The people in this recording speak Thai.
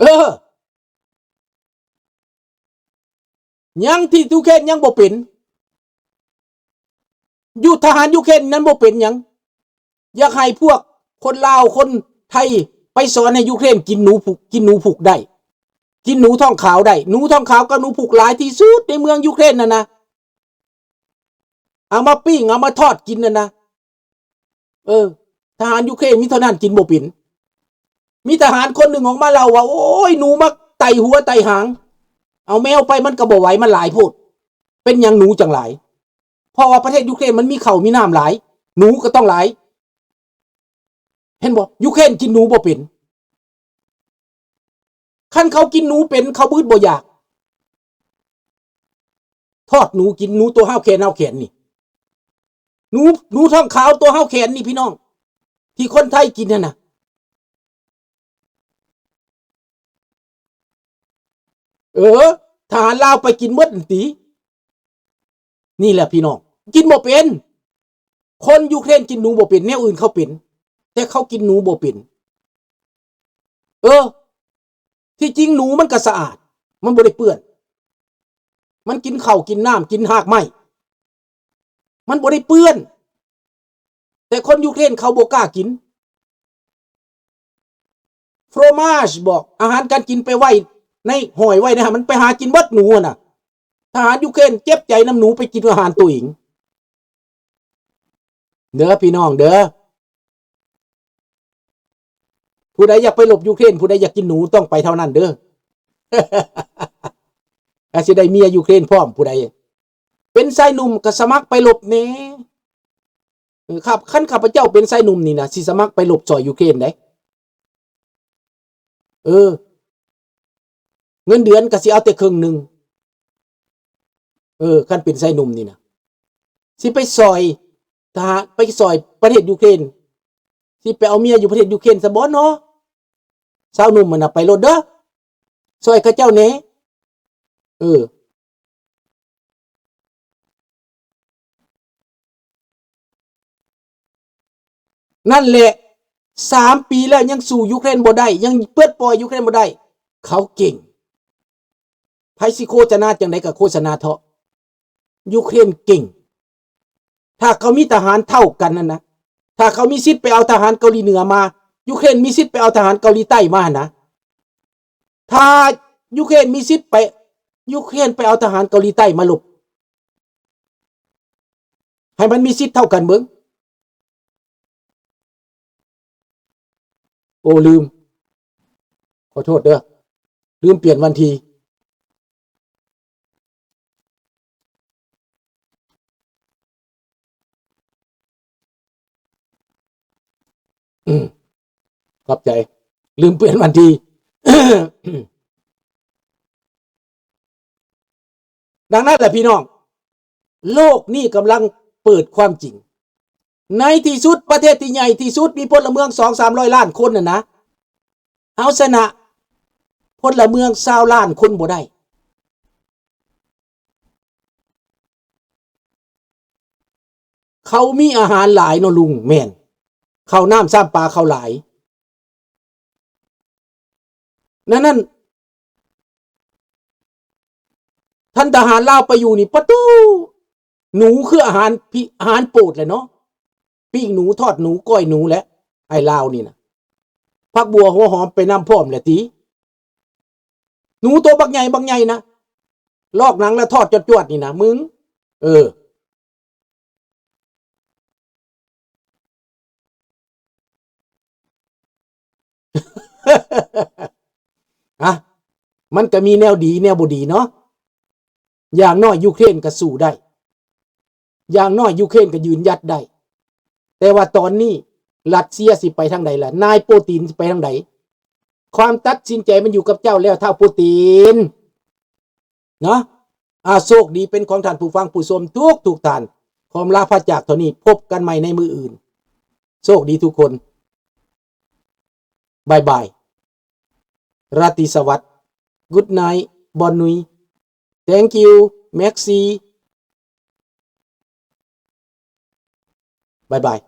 เออยังที่ยูเครนยังบ่เป็นอยู่ทหารยูเครนนั้นบ่เป็นยังอยากให้พวกคนลาวคนไทยไปสอนให้ยูเครนกินหนูผูกได้กินหนูท้องขาวได้หนูท้องขาวกับหนูผูกหลายที่สุดในเมืองยูเครนน่ะนะเอามาปิ้งเอามาทอดกินน่ะนะทหารยูเครนมีเท่านั้นกินบ่เป็นมีทหารคนหนึ่งออกมาเล่าว่าโอ้ยหนูมาไต่หัวไต่หางเอาแมวไปมันก็บ่ไหวมันหลายโพดเป็นอย่างหนูจังหลายเพราะว่าประเทศยูเครนมันมีข้าวมีน้ำหลายหนูก็ต้องหลายเห็นบ่ยูเครนกินหนูบ่เป็นคันเขากินหนูเป็นเขาบืดบ่อยากทอดหนูกินหนูตัวห้าวแขนนี่หนูท้องขาวตัวห้าวแขนนี่พี่น้องที่คนไทยกินนั่นน่ะทหารลาวไปกินหมดตีนี่แหละพี่น้องกินบ่เป็นคนยูเครนกินหนูบ่เป็นแนวอื่นเขาเป็นแต่เขากินหนูบ่เป็นที่จริงหนูมันก็สะอาดมันบ่ได้เปื้อนมันกินข้าวกินน้ำกินหากไม้มันบ่ได้เปื้อนแต่คนยูเครนเขาบ่กล้ากินฟรอมาจบอกอาหารการกินไปไว้ในห่อยไว้นะฮะมันไปหากินเบิดหนูน่ะทหารยูเครนเจ็บใจน้ำหนูไปกินอาหารตัวเองเด้อพี่น้องเด้อผู้ใดอยากไปหลบยูเครนผู้ใดอยากกินหนูต้องไปเท่านั้นเด้อ อาจจะได้เมียยูเครนพร้อมผู้ใดเป็นชายหนุ่มก็สมัครไปหลบแน่ครับขั้นข้าพเจ้าเป็นชายหนุ่มนี่นะสิสมัครไปหลบซอยยูเครนได้เงินเดือนก็สิเอาแต่ครึ่งนึงขั้นเป็นชายหนุ่มนี่นะสิไปซอยทหารไปซอยประเทศยูเครนสิไปเอาเมียอยู่ประเทศยูเครนซะบ่เนาะสาวหนุ่มมันน่ะไปโลดเด้อซอยเขาเจ้าแหน่นั่นแหละ3 ปีแล้วยังสู้ยูเครนบ่ได้ยังเปิดปล่อยยูเครนบ่ได้เขาเก่งไผสิโฆษณาจังได๋ก็โฆษณาเถาะยูเครนเก่งถ้าเขามีทหารเท่ากันนั่นนะถ้าเขามีสิทธิ์ไปเอาทหารเกาหลีเหนือมายูเครนมีสิทธิ์ไปเอาทหารเกาหลีใต้มานะถ้ายูเครนมีสิทธิ์ไปยูเครนไปเอาทหารเกาหลีใต้มาหลบให้มันมีสิทธิ์เท่ากันเบิ่งโอ้ลืมขอโทษเด้อลืมเปลี่ยนวันทีขอบใจลืมเปลี่ยนวันที ดังนั้นแหละพี่น้องโลกนี้กำลังเปิดความจริงในที่สุดประเทศที่ใหญ่ที่สุดมีพลเมือง 200-300 ล้านคนน่ะนะเอาชนะพลเมือง20 ล้านคนบ่ได้เขามีอาหารหลายเนาะลุงแม่นข้าวน้ำซ้ำปลาเขาหลายนั่นท่านทหารลาวไปอยู่นี่ประตูหนูคืออาหารโปรดเลยเนาะปิ้งหนูทอดหนูก้อยหนูและไอ้ลาวนี่นะผักบัวหัวหอมไปน้ำพร้อมแหละตีหนูตัวบักใหญ่นะลอกหนังแล้วทอดจวดๆนี่นะมึงมันก็มีแนวดีแนวบ่ดีเนาะอย่างน้อยยูเครนก็สู้ได้อย่างน้อยยูเครนก็ยืนยัดได้แต่ว่าตอนนี้รัสเซียสิไปทางใดล่ะนายปูตินสิไปทางใดความตัดสินใจมันอยู่กับเจ้าแล้วเท่าปูตินเนาะโชคดีเป็นของท่านผู้ฟังผู้ชมทุกท่านขอลาพระจากเท่านี้พบกันใหม่ในมืออื่นโชคดีทุกคนบายบายราตรีสวัสดิ์ Good night บอนนุย Thank you Maxi บายบาย